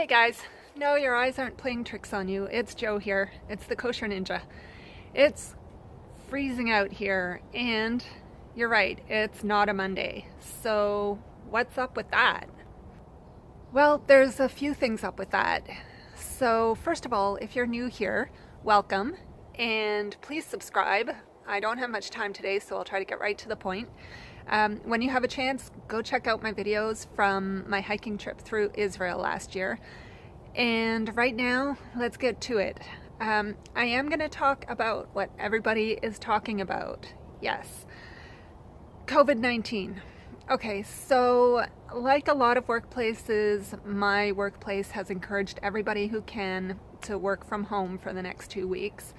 Hey guys, no, your eyes aren't playing tricks on you. It's Joe here. It's the Kosher Ninja. It's freezing out here, and you're right, it's not a Monday. So, what's up with that? Well, there's a few things up with that. So, first of all, if you're new here, welcome, and please subscribe. I don't have much time today, so I'll try to get right to the point. When you have a chance, go check out my videos from my hiking trip through Israel last year. And right now, let's get to it. I am going to talk about what everybody is talking about. Yes, COVID-19. Okay, so like a lot of workplaces, my workplace has encouraged everybody who can to work from home for the next 2 weeks.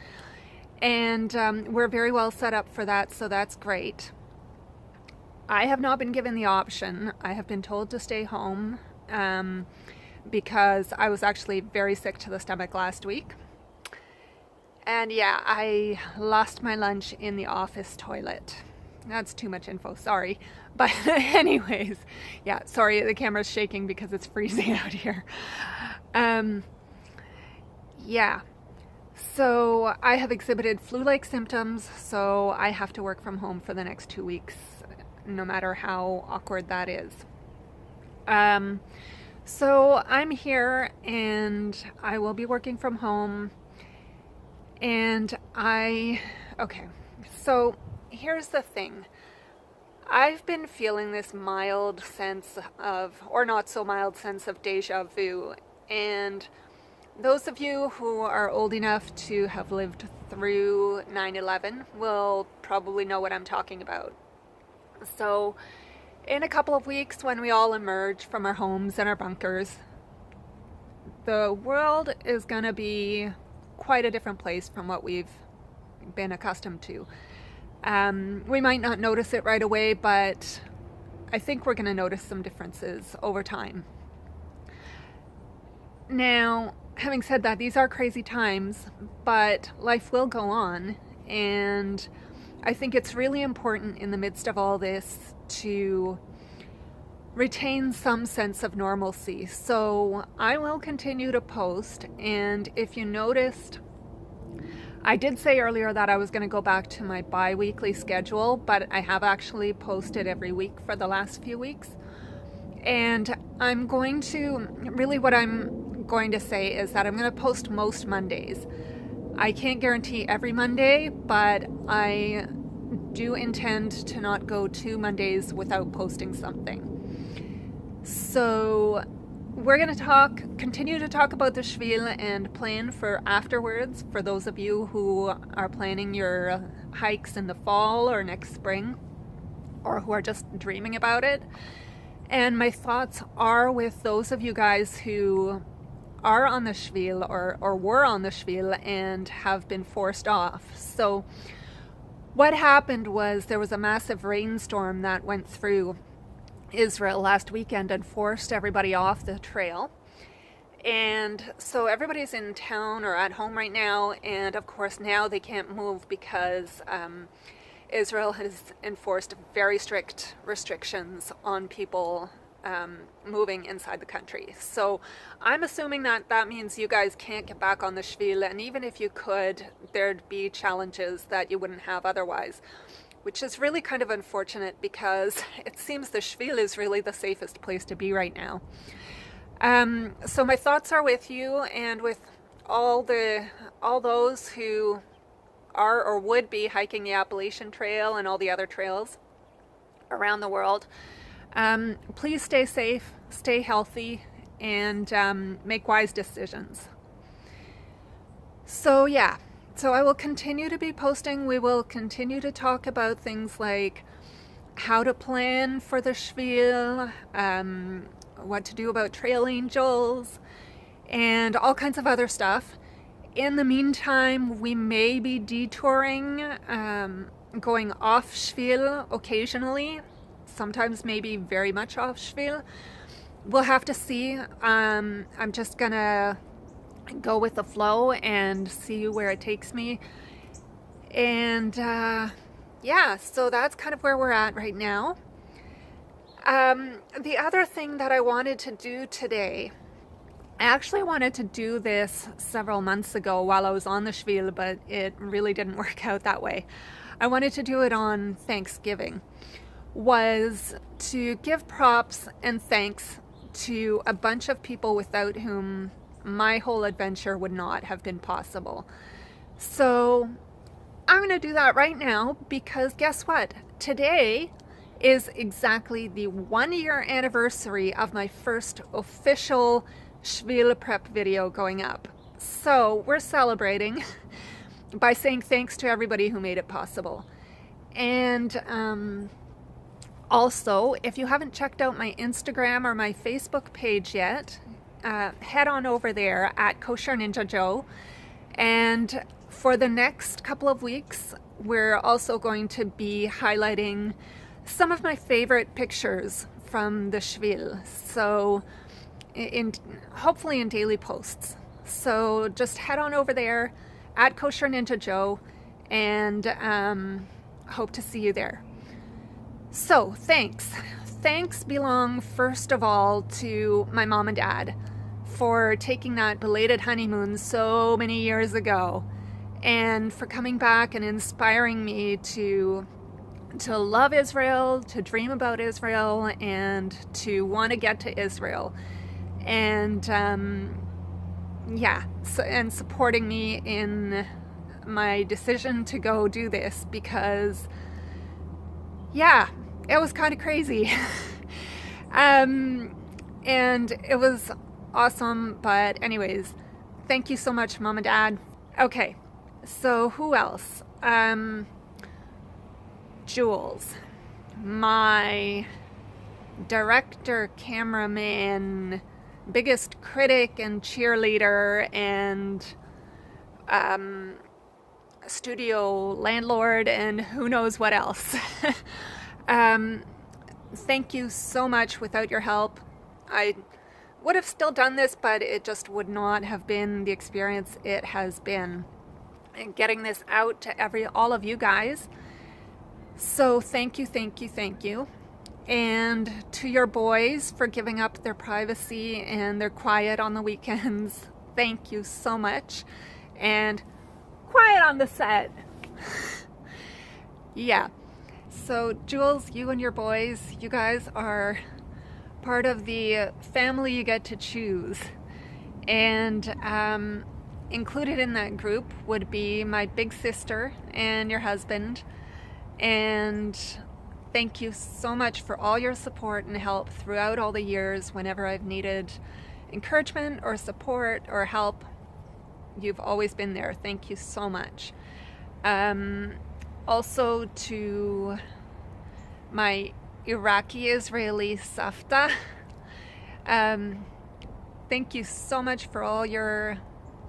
And we're very well set up for that, so that's great. I have not been given the option. I have been told to stay home because I was actually very sick to the stomach last week. And yeah, I lost my lunch in the office toilet. That's too much info, sorry. But anyways, yeah, sorry, the camera's shaking because it's freezing out here. Yeah, so I have exhibited flu-like symptoms, so I have to work from home for the next 2 weeks, no matter how awkward that is. So I'm here and I will be working from home, and okay, so here's the thing. I've been feeling this mild sense of, or not so mild sense of deja vu, and those of you who are old enough to have lived through 9/11 will probably know what I'm talking about. So in a couple of weeks, when we all emerge from our homes and our bunkers, the world is going to be quite a different place from what we've been accustomed to. We might not notice it right away, but I think we're going to notice some differences over time. Now, having said that, these are crazy times, but life will go on, and I think it's really important in the midst of all this to retain some sense of normalcy. So I will continue to post, and if you noticed, I did say earlier that I was going to go back to my bi-weekly schedule, but I have actually posted every week for the last few weeks. And I'm going to, really what I'm going to say is that I'm going to post most Mondays. I can't guarantee every Monday, but I do intend to not go 2 Mondays without posting something. So we're going to continue to talk about the Shvil and plan for afterwards, for those of you who are planning your hikes in the fall or next spring, or who are just dreaming about it. And my thoughts are with those of you guys who are on the Shvil or were on the Shvil and have been forced off. So what happened was there was a massive rainstorm that went through Israel last weekend and forced everybody off the trail. And so everybody's in town or at home right now, and of course now they can't move because Israel has enforced very strict restrictions on people moving inside the country. So I'm assuming that that means you guys can't get back on the Shvil, and even if you could, there'd be challenges that you wouldn't have otherwise, which is really kind of unfortunate because it seems the Shvil is really the safest place to be right now. So my thoughts are with you and with all those who are or would be hiking the Appalachian Trail and all the other trails around the world. Please stay safe, stay healthy, and make wise decisions. So yeah, so I will continue to be posting. We will continue to talk about things like how to plan for the Shvil, what to do about trail angels, and all kinds of other stuff. In the meantime, we may be detouring, going off-Shvil occasionally, sometimes maybe very much off-Shvil. We'll have to see. I'm just gonna go with the flow and see where it takes me. And yeah, so that's kind of where we're at right now. The other thing that I wanted to do today I actually wanted to do this several months ago while I was on the Shvil, but it really didn't work out that way. I wanted to do it on Thanksgiving, was to give props and thanks to a bunch of people without whom my whole adventure would not have been possible. So I'm going to do that right now, because guess what? Today is exactly the 1-year anniversary of my first official Shvil prep video going up. So we're celebrating by saying thanks to everybody who made it possible. And also, if you haven't checked out my Instagram or my Facebook page yet, head on over there at Kosher Ninja Joe. And for the next couple of weeks, we're also going to be highlighting some of my favorite pictures from the Shvil. So hopefully in daily posts. So just head on over there at Kosher Ninja Joe, and hope to see you there. So thanks belong first of all to my mom and dad for taking that belated honeymoon so many years ago, and for coming back and inspiring me to love Israel, to dream about Israel, and to want to get to Israel. And and supporting me in my decision to go do this, because it was kind of crazy. And it was awesome. But anyways, thank you so much, Mom and Dad. Okay, so who else? Jules, my director, cameraman, biggest critic and cheerleader, and studio landlord, and who knows what else. Thank you so much. Without your help, I would have still done this, but it just would not have been the experience it has been, and getting this out to all of you guys. So thank you. And to your boys for giving up their privacy and their quiet on the weekends. Thank you so much. And quiet on the set. Yeah. So Jules, you and your boys, you guys are part of the family you get to choose. And included in that group would be my big sister and your husband. And thank you so much for all your support and help throughout all the years. Whenever I've needed encouragement or support or help, you've always been there. Thank you so much. Also to my Iraqi-Israeli Safta, thank you so much for all your,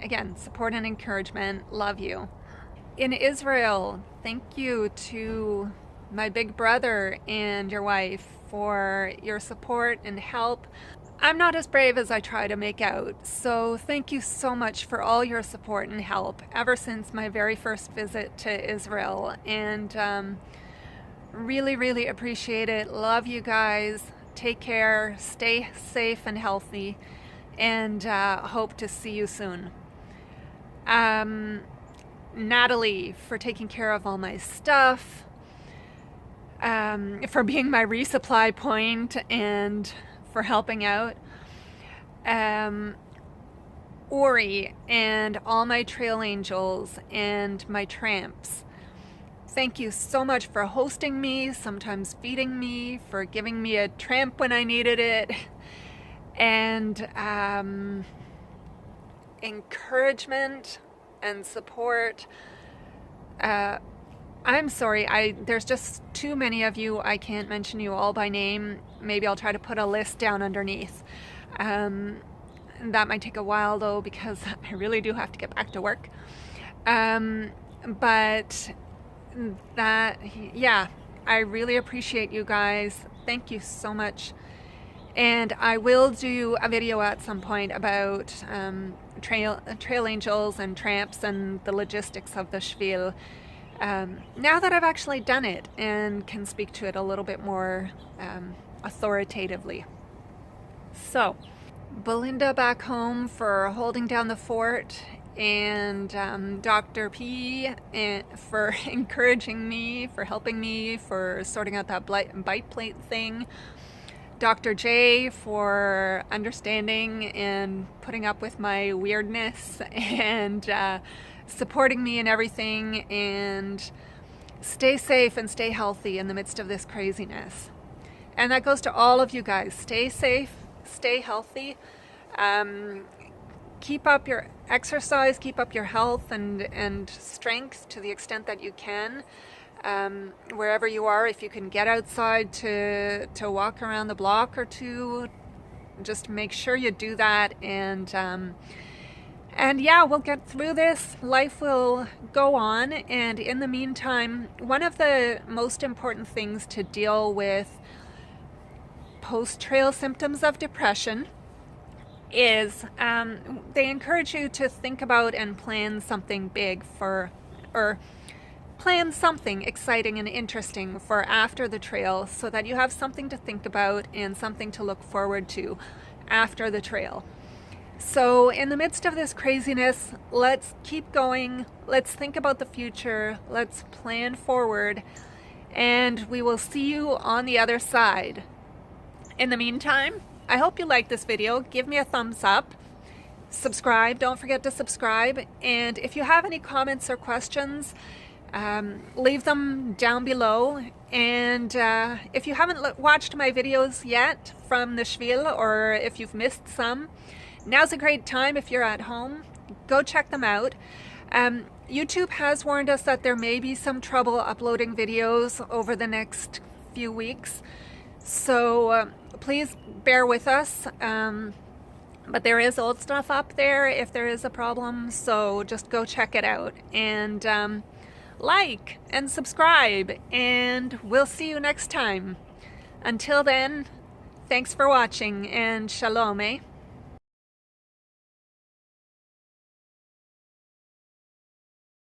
again, support and encouragement. Love you. In Israel, thank you to my big brother and your wife for your support and help. I'm not as brave as I try to make out, so thank you so much for all your support and help ever since my very first visit to Israel. And really appreciate it. Love you guys. Take care. Stay safe and healthy, and hope to see you soon. Natalie, for taking care of all my stuff, for being my resupply point, and for helping out. Ori and all my trail angels and my tramps. Thank you so much for hosting me, sometimes feeding me, for giving me a tramp when I needed it, and encouragement and support. I'm sorry, there's just too many of you. I can't mention you all by name. Maybe I'll try to put a list down underneath. That might take a while though, because I really do have to get back to work. But I really appreciate you guys. Thank you so much. And I will do a video at some point about trail angels and tramps and the logistics of the Shvil. Now that I've actually done it and can speak to it a little bit more authoritatively. So Belinda back home for holding down the fort, and Dr. P for encouraging me, for helping me, for sorting out that bite plate thing. Dr. J for understanding and putting up with my weirdness and supporting me in everything. And stay safe and stay healthy in the midst of this craziness. And that goes to all of you guys. Stay safe, stay healthy. Keep up your exercise, keep up your health and strength to the extent that you can. Wherever you are, if you can get outside to walk around the block or two, just make sure you do that. And yeah, we'll get through this. Life will go on. And in the meantime, one of the most important things to deal with post-trail symptoms of depression is they encourage you to think about and plan something big or plan something exciting and interesting for after the trail, so that you have something to think about and something to look forward to after the trail. So in the midst of this craziness, let's keep going. Let's think about the future. Let's plan forward, and we will see you on the other side. In the meantime, I hope you liked this video. Give me a thumbs up. Subscribe. Don't forget to subscribe. And if you have any comments or questions, leave them down below. And if you haven't watched my videos yet from the Shvil, or if you've missed some, now's a great time. If you're at home, go check them out. YouTube has warned us that there may be some trouble uploading videos over the next few weeks. So please bear with us. But there is old stuff up there if there is a problem. So just go check it out. And like and subscribe, and we'll see you next time. Until then, thanks for watching, and shalom, eh?